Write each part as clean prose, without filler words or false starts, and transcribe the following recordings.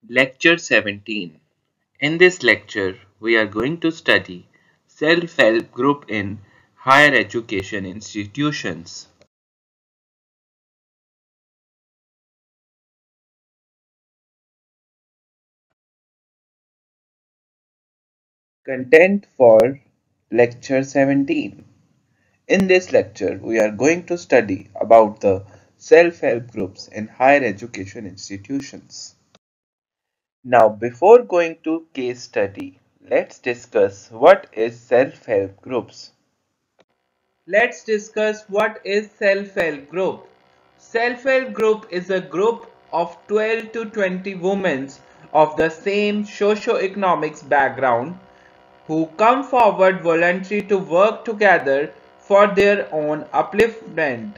Lecture 17. In this lecture, we are going to study self-help group in higher education institutions. Content for Lecture 17. In this lecture, we are going to study about the self-help groups in higher education institutions. Now, before going to case study, let's discuss what is self-help groups. Let's discuss what is self-help group. Self-help group is a group of 12 to 20 women of the same socio-economics background who come forward voluntarily to work together for their own upliftment.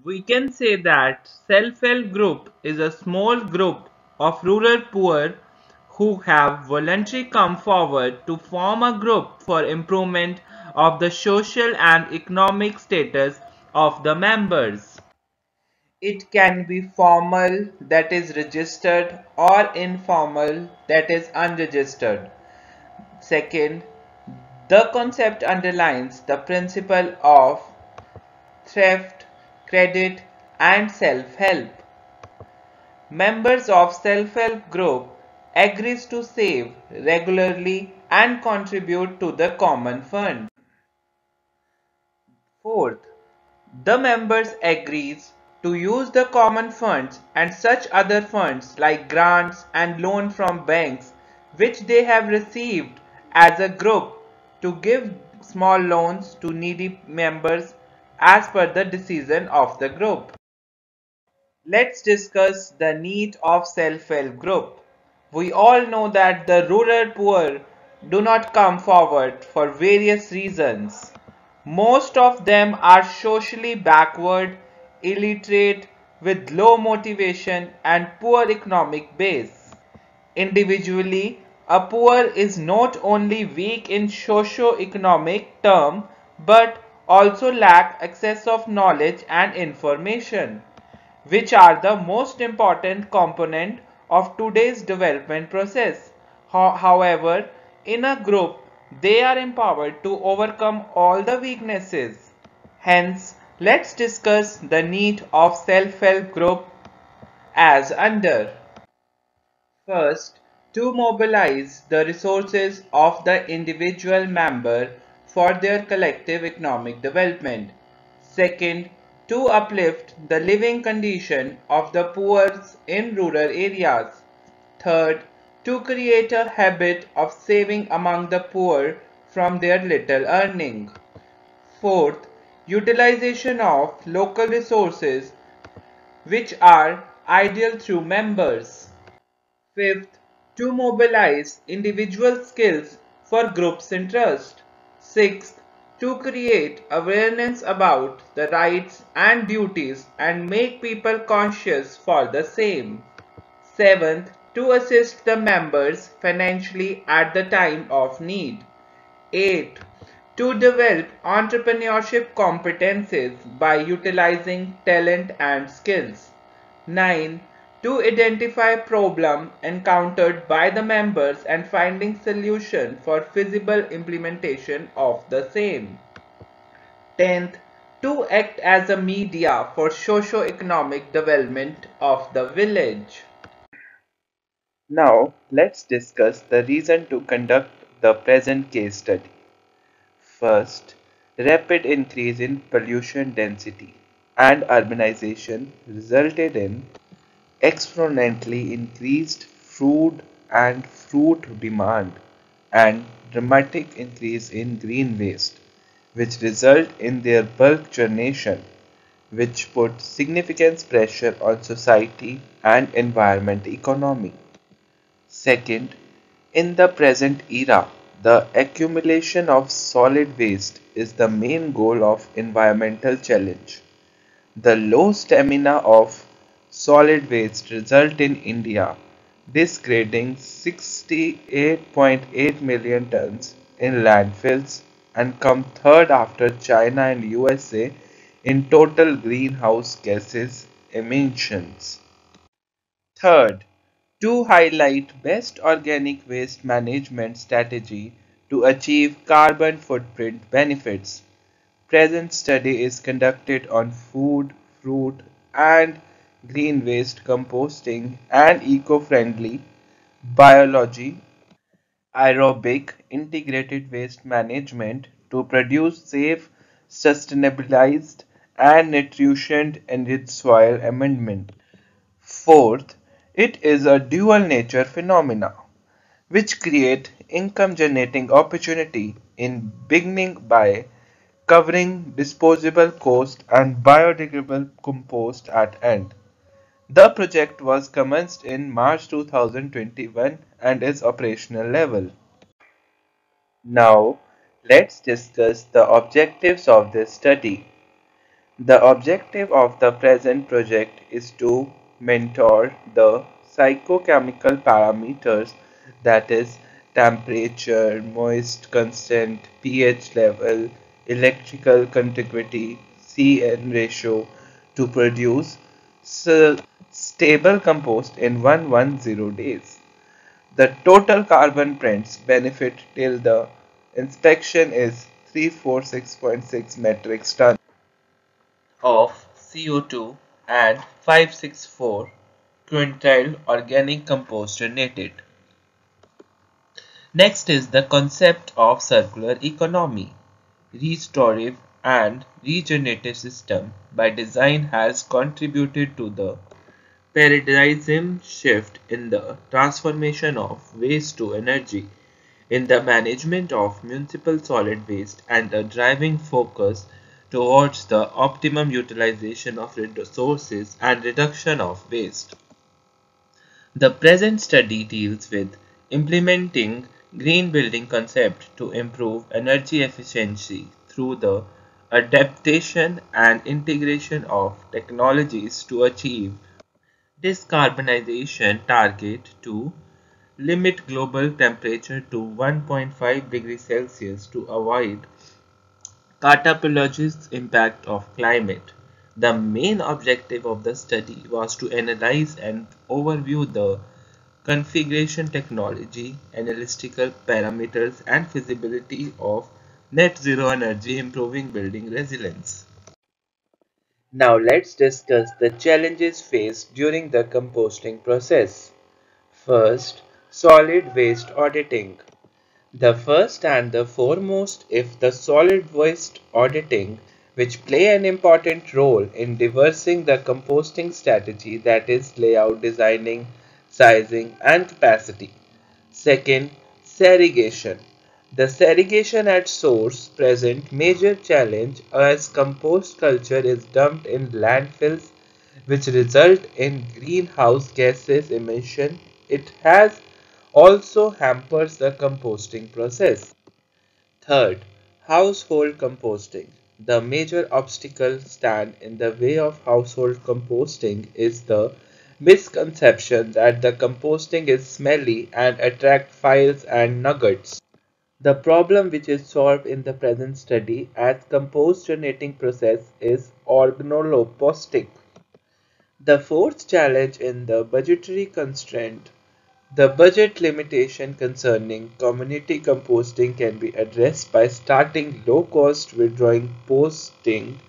We can say that self-help group is a small group of rural poor who have voluntarily come forward to form a group for improvement of the social and economic status of the members. It can be formal, that is registered, or informal, that is unregistered. Second, the concept underlines the principle of thrift, credit, and self-help. Members of self-help group agrees to save regularly and contribute to the common fund. Fourth, the members agrees to use the common funds and such other funds like grants and loan from banks which they have received as a group to give small loans to needy members as per the decision of the group. Let's discuss the need of self-help group. We all know that the rural poor do not come forward for various reasons. Most of them are socially backward, illiterate, with low motivation and poor economic base. Individually, a poor is not only weak in socio-economic term but also lack access of knowledge and information, which are the most important component of today's development process. However, in a group, they are empowered to overcome all the weaknesses. Hence, let's discuss the need of self-help group as under. First, to mobilize the resources of the individual member for their collective economic development. Second, to uplift the living condition of the poor in rural areas. Third, to create a habit of saving among the poor from their little earning. Fourth, utilization of local resources which are ideal through members. Fifth, to mobilize individual skills for groups' interest. Sixth, to create awareness about the rights and duties and make people conscious for the same. Seventh, to assist the members financially at the time of need. 8. To develop entrepreneurship competencies by utilizing talent and skills. 9. To identify problem encountered by the members and finding solution for feasible implementation of the same. 10th, to act as a media for socio-economic development of the village. Now, let's discuss the reason to conduct the present case study. First, rapid increase in pollution density and urbanization resulted in exponentially increased food and fruit demand and dramatic increase in green waste, which result in their bulk generation, which put significant pressure on society and environment economy. Second, in the present era, the accumulation of solid waste is the main goal of environmental challenge. The low stamina of solid waste result in India disgrading 68.8 million tons in landfills and come third after China and USA in total greenhouse gases emissions. Third, to highlight best organic waste management strategy to achieve carbon footprint benefits. Present study is conducted on food, fruit, and green waste composting and eco-friendly biology, aerobic integrated waste management to produce safe, sustainabilized, and nutrient-enriched soil amendment. Fourth, it is a dual nature phenomena which create income generating opportunity in beginning by covering disposable cost and biodegradable compost at end. The project was commenced in March 2021 and is operational level. Now, let's discuss the objectives of this study. The objective of the present project is to mentor the psychochemical parameters, that is temperature, moist constant, pH level, electrical conductivity, CN ratio to produce stable compost in 110 days. The total carbon prints benefit till the inspection is 346.6 metric tons of CO2 and 564 quintile organic compost donated. Next is the concept of circular economy. Restorative and regenerative system by design has contributed to the paradigm shift in the transformation of waste to energy in the management of municipal solid waste and a driving focus towards the optimum utilization of resources and reduction of waste. The present study deals with implementing green building concept to improve energy efficiency through the adaptation and integration of technologies to achieve decarbonization target to limit global temperature to 1.5 degrees Celsius to avoid catastrophic impact of climate. The main objective of the study was to analyze and overview the configuration technology, analytical parameters, and feasibility of net zero energy improving building resilience. Now let's discuss the challenges faced during the composting process. First, solid waste auditing. The first and the foremost is the solid waste auditing, which play an important role in diversing the composting strategy, that is layout designing, sizing and capacity. Second, segregation. The segregation at source present major challenge as compost culture is dumped in landfills which result in greenhouse gases emission. It has also hampers the composting process. Third, household composting. The major obstacle stand in the way of household composting is the misconception that the composting is smelly and attract flies and nuggets. The problem which is solved in the present study as compost generating process is organoleptic. The fourth challenge in the budgetary constraint. The budget limitation concerning community composting can be addressed by starting low-cost withdrawing posting,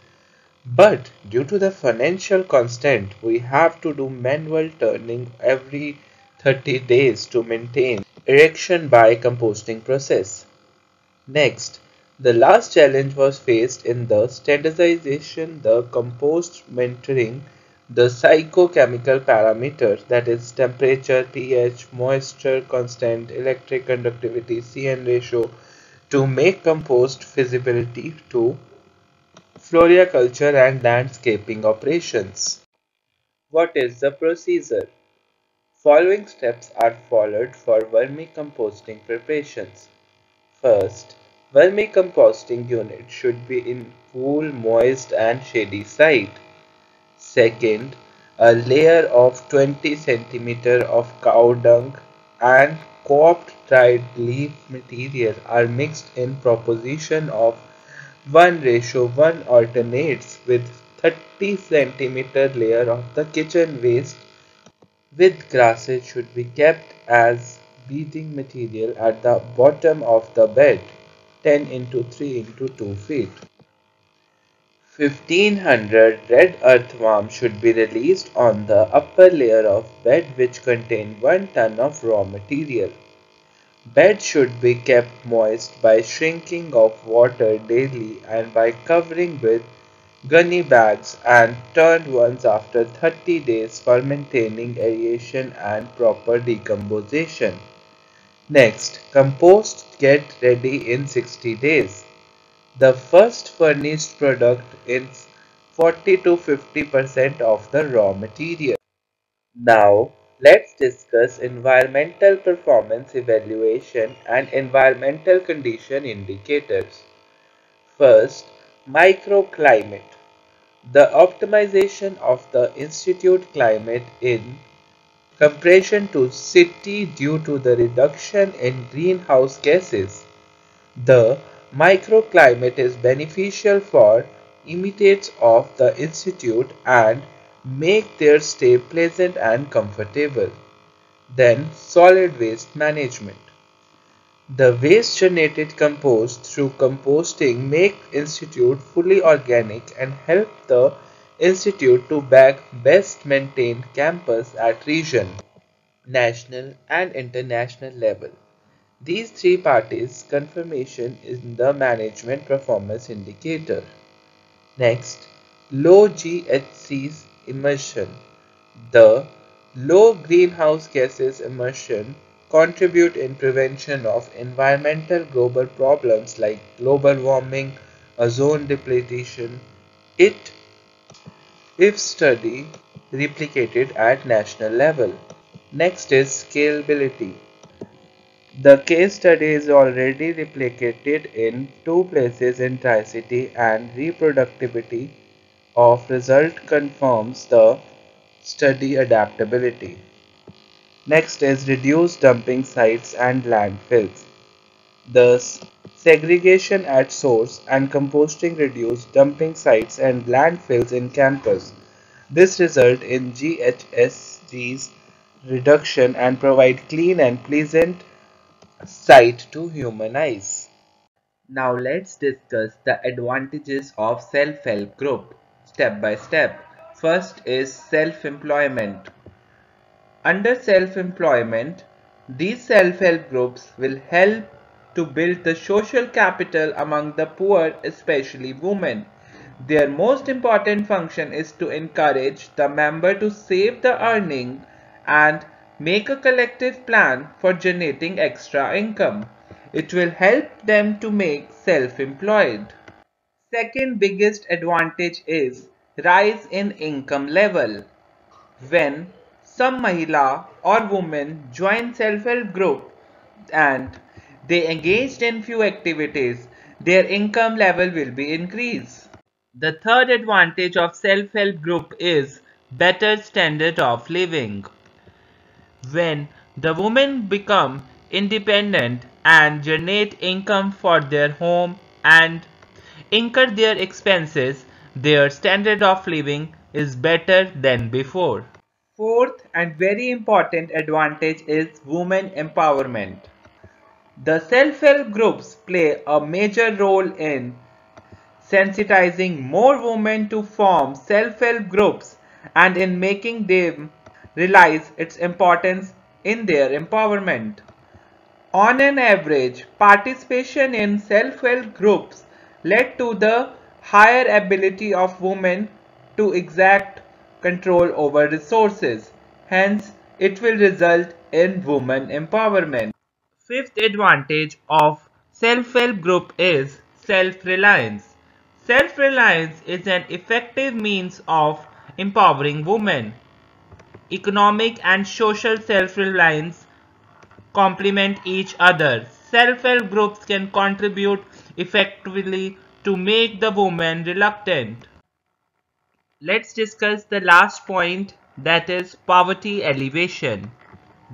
but due to the financial constraint, we have to do manual turning every 30 days to maintain erection by composting process. Next, the last challenge was faced in the standardization the compost mentoring the psychochemical parameters, that is temperature, pH, moisture constant, electric conductivity, CN ratio to make compost feasibility to floriculture and landscaping operations. What is the procedure? Following steps are followed for vermicomposting preparations. First, vermicomposting unit should be in cool, moist and shady site. Second, a layer of 20 centimeter of cow dung and copped dried leaf material are mixed in proportion of 1:1 alternates with 30 centimeter layer of the kitchen waste with grasses should be kept as bedding material at the bottom of the bed, 10 into 3 into 2 feet. 1500 red earthworms should be released on the upper layer of bed which contain 1 ton of raw material. Bed should be kept moist by shrinking of water daily and by covering with gunny bags and turned once after 30 days for maintaining aeration and proper decomposition. Next, compost get ready in 60 days. The first furnished product is 40 to 50% of the raw material. Now, let's discuss environmental performance evaluation and environmental condition indicators. First, microclimate. The optimization of the institute climate in comparison to city due to the reduction in greenhouse gases. The microclimate is beneficial for inmates of the institute and make their stay pleasant and comfortable. Then solid waste management. The waste generated compost through composting make institute fully organic and help the institute to back best maintained campus at region, national and international level. These three parties confirmation in the management performance indicator. Next, low GHGs emission. The low greenhouse gases emission contribute in prevention of environmental global problems like global warming, ozone depletion. It if study replicated at national level. Next is scalability. The case study is already replicated in two places in Tri-City and reproducibility of result confirms the study adaptability. Next is reduced dumping sites and landfills. Thus, segregation at source and composting reduce dumping sites and landfills in campus. This result in GHGs reduction and provide clean and pleasant site to human eyes. Now let's discuss the advantages of self-help group step by step. First is self-employment. Under self-employment, these self-help groups will help to build the social capital among the poor, especially women. Their most important function is to encourage the member to save the earning and make a collective plan for generating extra income. It will help them to make self-employed. Second biggest advantage is rise in income level. When some Mahila or women join self-help group and they engaged in few activities, their income level will be increased. The third advantage of self-help group is better standard of living. When the women become independent and generate income for their home and incur their expenses, their standard of living is better than before. Fourth and very important advantage is women empowerment. The self-help groups play a major role in sensitizing more women to form self-help groups and in making them realize its importance in their empowerment. On an average, participation in self-help groups led to the higher ability of women to exact control over resources. Hence, it will result in women empowerment. Fifth advantage of self-help group is self-reliance. Self-reliance is an effective means of empowering women. Economic and social self-reliance complement each other. Self-help groups can contribute effectively to make the woman reluctant. Let's discuss the last point, that is poverty alleviation.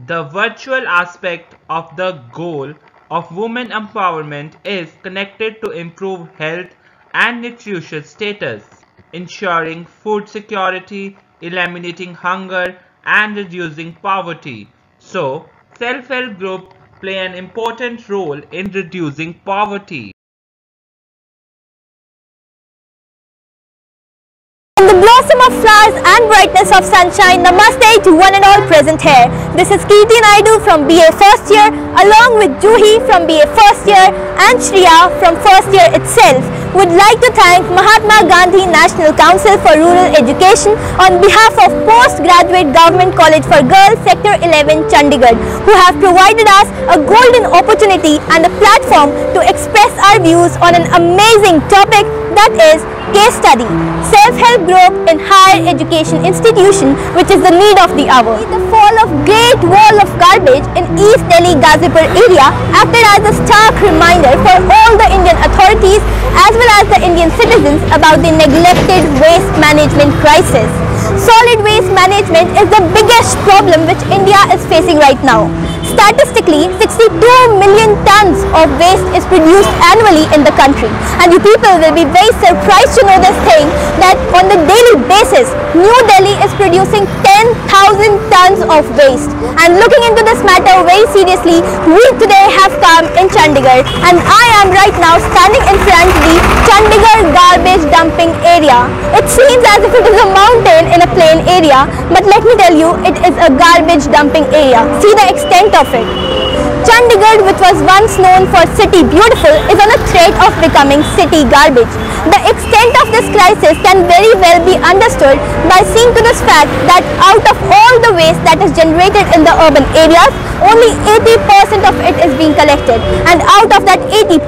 The virtual aspect of the goal of women empowerment is connected to improve health and nutritious status, ensuring food security, eliminating hunger, and reducing poverty. So, self-help groups play an important role in reducing poverty. In the blossom of flowers and brightness of sunshine, namaste to one and all present here. This is Kirti Naidu from BA first year, along with Juhi from BA first year and Shriya from first year itself. Would like to thank Mahatma Gandhi National Council for Rural Education on behalf of Postgraduate Government College for Girls Sector 11 Chandigarh, who have provided us a golden opportunity and a platform to express our views on an amazing topic, that is case study, self-help group in higher education institution, which is the need of the hour. The fall of Great Wall of Garbage in East Delhi Ghazipur area acted as a stark reminder for all the Indian authorities as well as the Indian citizens about the neglected waste management crisis. Solid waste management is the biggest problem which India is facing right now. Statistically, 62 million tons of waste is produced annually in the country, and you people will be very surprised to know this thing, that on the daily basis, New Delhi is producing 10,000 tons of waste. And looking into this matter very seriously, we today have come in Chandigarh, and I am right now standing in front of the Chandigarh garbage dumping area. It seems as if it is a mountain in a plain area, but let me tell you, it is a garbage dumping area. See the extent of it. Chandigarh, which was once known for City Beautiful, is on a threat of becoming city garbage. The extent of this crisis can very well be understood by seeing to this fact that out of all the waste that is generated in the urban areas, only 80% of it is being collected, and out of that 80%,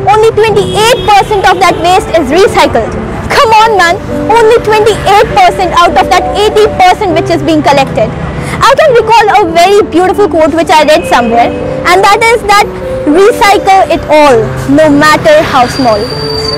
only 28% of that waste is recycled. Come on man, only 28% out of that 80% which is being collected. I can recall a very beautiful quote which I read somewhere, and that is that recycle it all, no matter how small.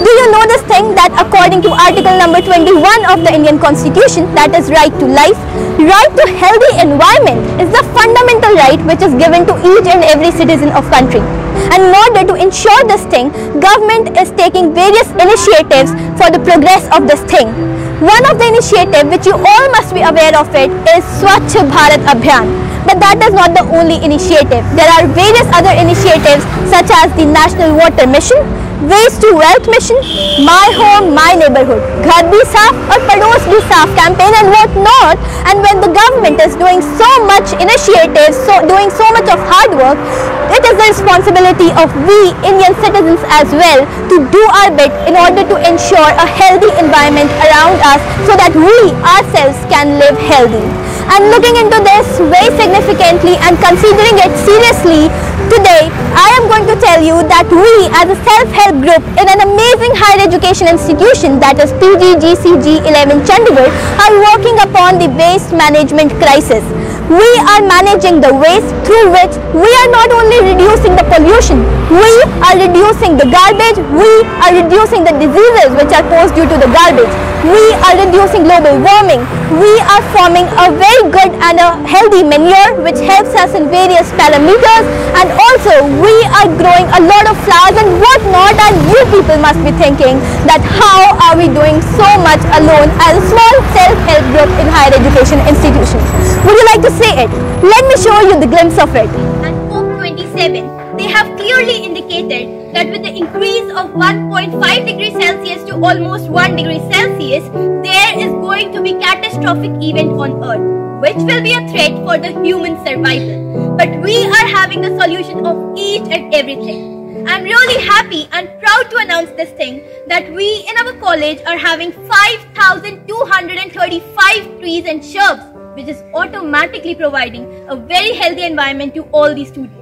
Do you know this thing that according to article number 21 of the Indian Constitution, that is right to life, right to healthy environment is the fundamental right which is given to each and every citizen of country. And in order to ensure this thing, government is taking various initiatives for the progress of this thing. One of the initiatives which you all must be aware of it is Swachh Bharat Abhiyan. But that is not the only initiative. There are various other initiatives such as the National Water Mission, Waste to Wealth Mission, My Home, My Neighborhood, Ghar Bhi Saaf or Pados Bhi Saaf campaign and what not. And when the government is doing so much initiatives, doing so much of hard work, it is the responsibility of we Indian citizens as well to do our bit in order to ensure a healthy environment around us so that we ourselves can live healthy. And looking into this very significantly and considering it seriously, today I am going to tell you that we as a self-help group in an amazing higher education institution, that is PGGCG 11 Chandigarh, are working upon the waste management crisis. We are managing the waste through which we are not only reducing the pollution, we are reducing the garbage, we are reducing the diseases which are posed due to the garbage, we are reducing global warming, we are forming a very good and a healthy manure which helps us in various parameters, and also we are growing a lot of flowers and what not. And you people must be thinking that how are we doing so much alone as a small self-help group in higher education institution. Would you like to say it? Let me show you the glimpse of it. At COP27, they have clearly indicated that with the increase of 1.5 degrees Celsius to almost 1 degree Celsius, there is going to be catastrophic event on Earth, which will be a threat for the human survival. But we are having the solution of each and everything. I'm really happy and proud to announce this thing that we in our college are having 5,235 trees and shrubs, which is automatically providing a very healthy environment to all these students.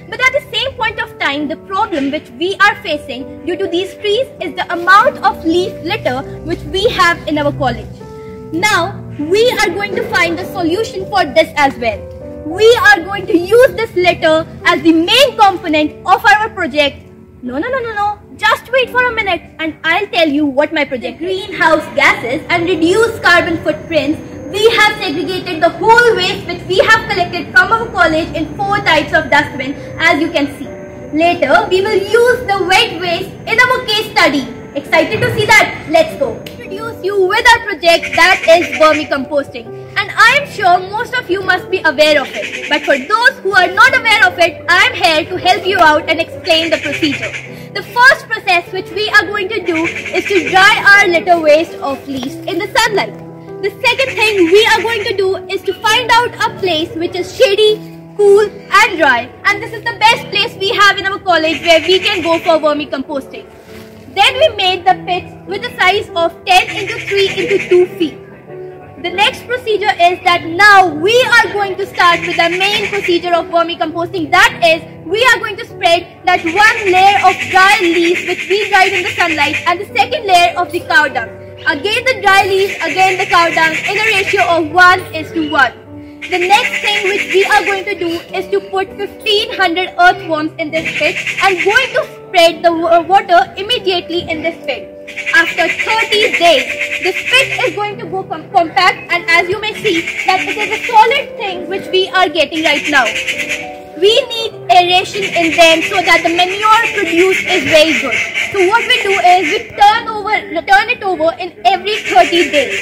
But at the same point of time, the problem which we are facing due to these trees is the amount of leaf litter which we have in our college. Now, we are going to find the solution for this as well. We are going to use this litter as the main component of our project. No. Just wait for a minute and I'll tell you what my project is. Greenhouse gases and reduce carbon footprints. We have segregated the whole waste which we have collected from our college in 4 types of dustbin, as you can see. Later, we will use the wet waste in our case study. Excited to see that? Let's go. Introduce you with our project, that is vermicomposting. and I am sure most of you must be aware of it. But for those who are not aware of it, I am here to help you out and explain the procedure. The first process which we are going to do is to dry our litter waste of leaves in the sunlight. The second thing we are going to do is to find out a place which is shady, cool and dry, and this is the best place we have in our college where we can go for vermicomposting. Then we made the pits with a size of 10 into 3 into 2 feet. The next procedure is that now we are going to start with the main procedure of vermicomposting. That is, we are going to spread that one layer of dry leaves which we dried in the sunlight and the second layer of the cow dung. Again the dry leaves, again the cow dung in a ratio of 1:1. The next thing which we are going to do is to put 1500 earthworms in this pit and going to spread the water immediately in this pit. After 30 days, this pit is going to go compact, and as you may see that it is a solid thing which we are getting right now. We need aeration in them so that the manure produced is very good. So what we do is we turn it over in every 30 days.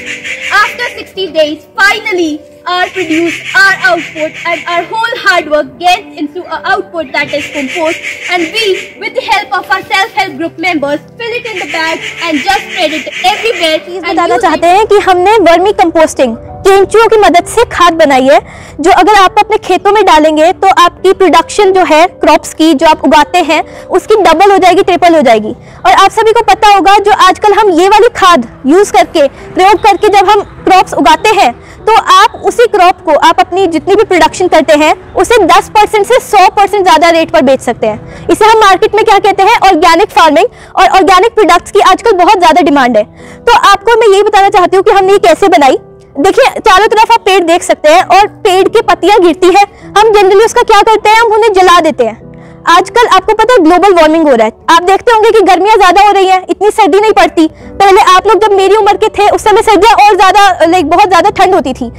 After 60 days, finally our produce, our output and our whole hard work gets into an output that is compost, and we, with the help of our self-help group members, fill it in the bag and just spread it everywhere. बताना चाहते हैं कि हमने vermi composting केंचुओं की मदद से खाद बनाई है, जो अगर आप अपने खेतों में डालेंगे तो आपकी प्रोडक्शन जो है क्रॉप्स की, जो आप उगाते हैं उसकी डबल हो जाएगी, ट्रिपल हो जाएगी। और आप सभी को पता होगा जो आजकल हम ये वाली खाद यूज करके, प्रयोग करके जब हम क्रॉप्स उगाते हैं तो आप उसी क्रॉप को आप अपनी जितनी भी प्रोडक्शन करते हैं उसे 10% से 100% ज्यादा रेट पर बेच सकते हैं। इसे हम मार्केट में क्या कहते हैं, ऑर्गेनिक फार्मिंग, और ऑर्गेनिक प्रोडक्ट्स की आजकल बहुत ज्यादा डिमांड है। तो आपको मैं यही बताना चाहती हूँ कि हमने ये कैसे बनाई। देखिए चारों तरफ आप पेड़ देख सकते हैं और पेड़ की पत्तियां गिरती है, हम जनरली उसका क्या करते हैं, हम उन्हें जला देते हैं। आजकल आपको पता है ग्लोबल वार्मिंग हो रहा है, आप देखते होंगे कि गर्मियां ज्यादा हो रही हैं, इतनी सर्दी नहीं पड़ती। पहले आप लोग जब मेरी उम्र के थे उस समय सर्दियां और ज्यादा बहुत ज्यादा ठंड होती थी।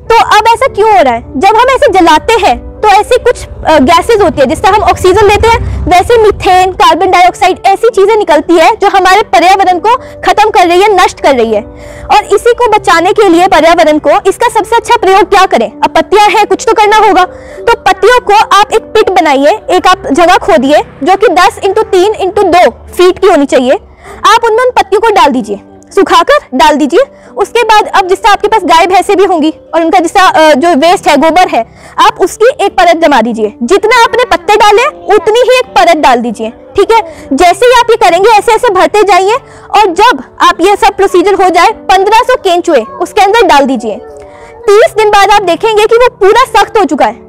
तो अब ऐसा क्यों हो रहा है, जब हम ऐसे जलाते हैं तो ऐसी कुछ गैसेज होती है जिससे हम ऑक्सीजन लेते हैं, वैसे मीथेन, कार्बन डाइऑक्साइड ऐसी चीजें निकलती है जो हमारे पर्यावरण को खत्म कर रही है, नष्ट कर रही है। और इसी को बचाने के लिए पर्यावरण को, इसका सबसे अच्छा प्रयोग क्या करें, अब पत्तियां हैं, कुछ तो करना होगा। तो पत्तियों को आप एक पिट बनाइए, एक आप जगह खोदिए जो कि 10 into 3 into 2 फीट की होनी चाहिए। आप उनमें उन पत्तियों को डाल दीजिए, सुखाकर डाल दीजिए। उसके बाद अब जिससे आपके पास गाय भैंसे भी होंगी और उनका जिसका जो वेस्ट है, गोबर है, आप उसकी एक परत जमा दीजिए। जितना आपने पत्ते डाले उतनी ही एक परत डाल दीजिए, ठीक है। जैसे ही आप ये करेंगे ऐसे ऐसे भरते जाइए, और जब आप ये सब प्रोसीजर हो जाए 1500 केंचुए उसके अंदर डाल दीजिए। 30 दिन बाद आप देखेंगे कि वो पूरा सख्त हो चुका है।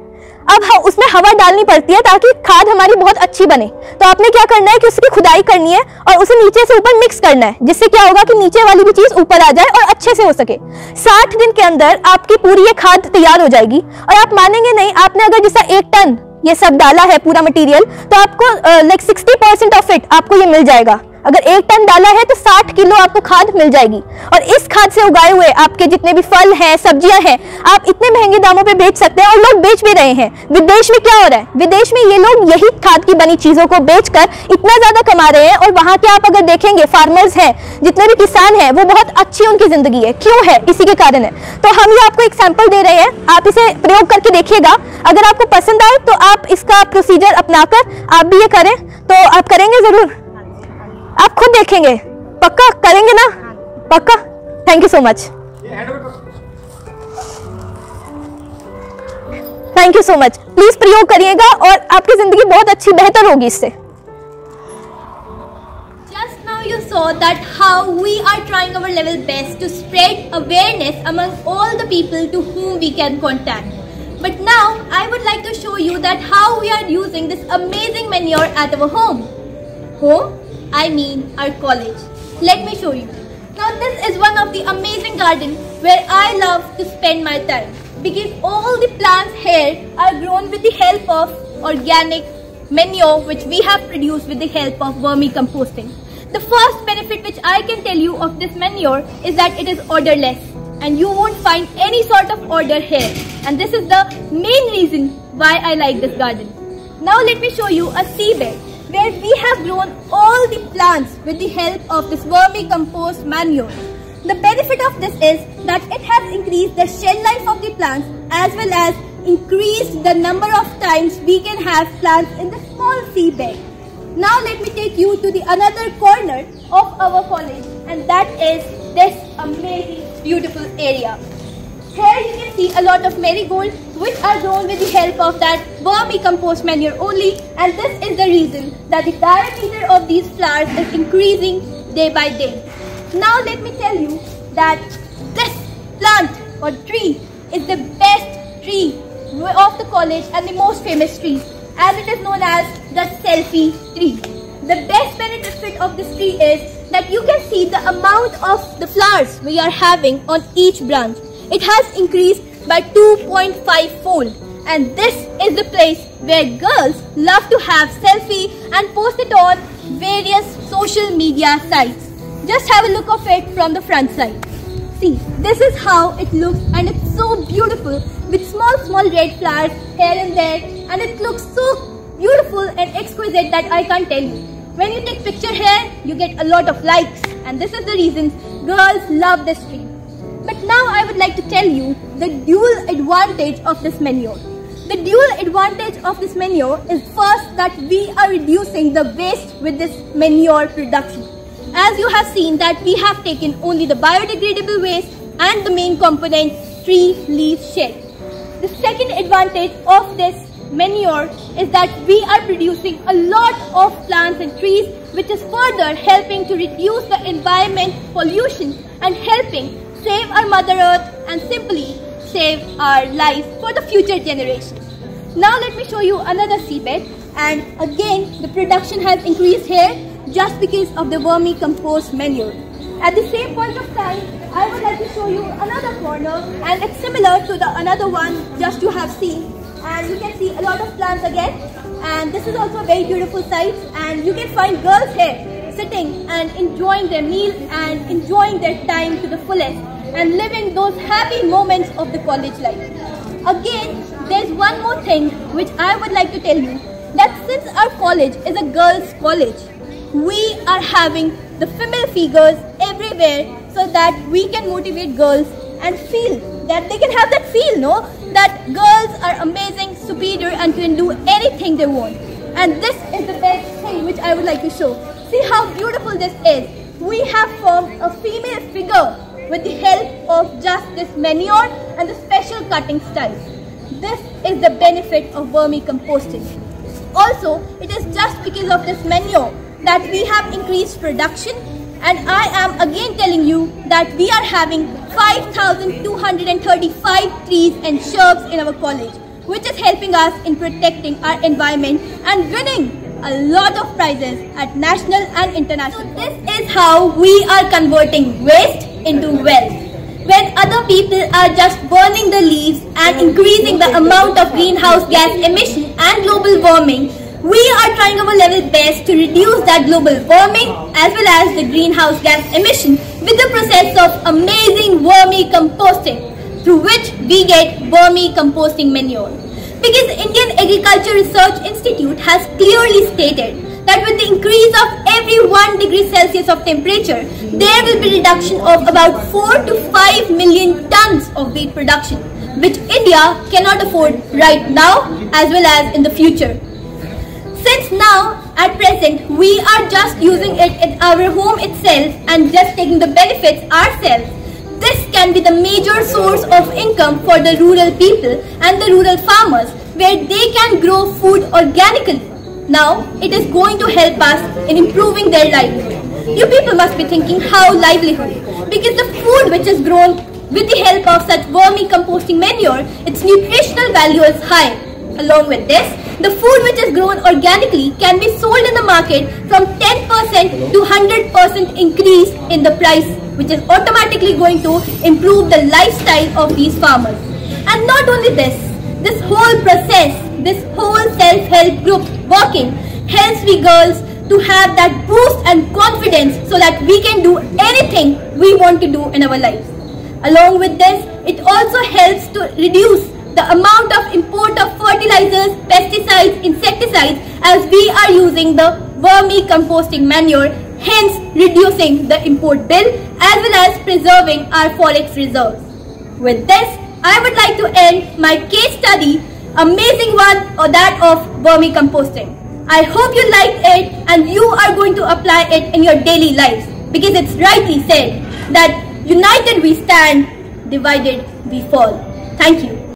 अब उसमें हवा डालनी पड़ती है ताकि खाद हमारी बहुत अच्छी बने। तो आपने क्या करना है कि उसकी खुदाई करनी है और उसे नीचे से ऊपर मिक्स करना है, जिससे क्या होगा कि नीचे वाली भी चीज ऊपर आ जाए और अच्छे से हो सके। 60 दिन के अंदर आपकी पूरी ये खाद तैयार हो जाएगी। और आप मानेंगे नहीं, आपने अगर जैसा 1 टन ये सब डाला है पूरा मटेरियल, तो आपको 60% ऑफ इट आपको ये मिल जाएगा। अगर 1 टन डाला है तो 60 किलो आपको खाद मिल जाएगी। और इस खाद से उगाए हुए आपके जितने भी फल हैं, सब्जियां हैं, आप इतने महंगे दामों पे बेच सकते हैं, और लोग बेच भी रहे हैं। विदेश में क्या हो रहा है, विदेश में ये लोग यही खाद की बनी चीजों को बेचकर इतना ज्यादा कमा रहे हैं। और वहां के आप अगर देखेंगे फार्मर्स हैं, जितने भी किसान हैं, वो बहुत अच्छी उनकी जिंदगी है। क्यों है, इसी के कारण है। तो हम ये आपको एक सैंपल दे रहे हैं, आप इसे प्रयोग करके देखिएगा। अगर आपको पसंद आए तो आप इसका प्रोसीजर अपनाकर आप भी ये करें। तो आप करेंगे जरूर, आप खुद देखेंगे, पक्का करेंगे ना, पक्का। Thank you so much, thank you so much. Please प्रयोग करिएगा और आपकी जिंदगी बहुत अच्छी, बेहतर होगी इससे। Just now you saw that how we are trying our level best to spread awareness among all the people to whom we can contact. But now I would like to show you that how we are using this amazing manure at our home. Home? I mean our college. Let me show you. Now this is one of the amazing gardens where I love to spend my time, because all the plants here are grown with the help of organic manure which we have produced with the help of vermicomposting. The first benefit which I can tell you of this manure is that it is odorless, and you won't find any sort of odor here, and this is the main reason why I like this garden. Now let me show you a seabed where we have grown all the plants with the help of this vermicompost manure. The benefit of this is that it has increased the shell life of the plants as well as increased the number of times we can have plants in the small seed bed. Now let me take you to the another corner of our college, and that is this amazing beautiful area. Here you can see a lot of marigolds which are grown with the help of that vermicompost manure only, and this is the reason that the diameter of these flowers is increasing day by day. Now let me tell you that this plant or tree is the best tree of the college and the most famous tree, as it is known as the selfie tree. The best benefit of this tree is that you can see the amount of the flowers we are having on each branch. It has increased by 2.5 fold, and this is the place where girls love to have selfie and post it on various social media sites. Just have a look of it from the front side. See, this is how it looks, and it's so beautiful with small red flowers here and there, and it looks so beautiful and exquisite that I can't tell you. When you take picture here, you get a lot of likes, and this is the reason girls love this tree. But now I would like to tell you the dual advantage of this manure. The dual advantage of this manure is first that we are reducing the waste with this manure production. As you have seen that we have taken only the biodegradable waste and the main component tree leaf shell. The second advantage of this manure is that we are producing a lot of plants and trees, which is further helping to reduce the environment pollution and helping save our Mother Earth and simply save our life for the future generations. Now let me show you another seabed, and again the production has increased here just because of the vermicompost manure. At the same point of time, I would like to show you another corner, and it's similar to the another one just you have seen, and you can see a lot of plants again, and this is also a very beautiful site, and you can find girls here sitting and enjoying their meal and enjoying their time to the fullest and living those happy moments of the college life. Again, there's one more thing which I would like to tell you, that since our college is a girls' college, we are having the female figures everywhere so that we can motivate girls and feel that they can have that feel, no? That girls are amazing, superior and can do anything they want. And this is the best thing which I would like to show. See how beautiful this is. We have formed a female figure with the help of just this manure and the special cutting style. This is the benefit of vermicomposting. Also, it is just because of this manure that we have increased production, and I am again telling you that we are having 5,235 trees and shrubs in our college, which is helping us in protecting our environment and winning a lot of prizes at national and international. So this is how we are converting waste into wealth. When other people are just burning the leaves and increasing the amount of greenhouse gas emission and global warming, we are trying our level best to reduce that global warming as well as the greenhouse gas emission with the process of amazing vermicomposting, through which we get vermicomposting manure. Because the Indian Agriculture Research Institute has clearly stated that with the increase of every 1 degree Celsius of temperature, there will be reduction of about 4 to 5 million tons of wheat production, which India cannot afford right now as well as in the future. Since now, at present, we are just using it in our home itself and just taking the benefits ourselves, this can be the major source of income for the rural people and the rural farmers, where they can grow food organically. Now, it is going to help us in improving their livelihood. You people must be thinking, how livelihood? Because the food which is grown with the help of such vermicomposting manure, its nutritional value is high. Along with this, the food which is grown organically can be sold in the market from 10% to 100% increase in the price, which is automatically going to improve the lifestyle of these farmers. And not only this whole process, this whole self-help group working helps we girls to have that boost and confidence so that we can do anything we want to do in our lives. Along with this, it also helps to reduce the amount of import of fertilizers, pesticides, insecticides, as we are using the vermicomposting manure hence reducing the import bill as well as preserving our forex reserves. With this, I would like to end my case study, amazing one, or that of vermicomposting. I hope you liked it and you are going to apply it in your daily lives, because it's rightly said that united we stand, divided we fall. Thank you.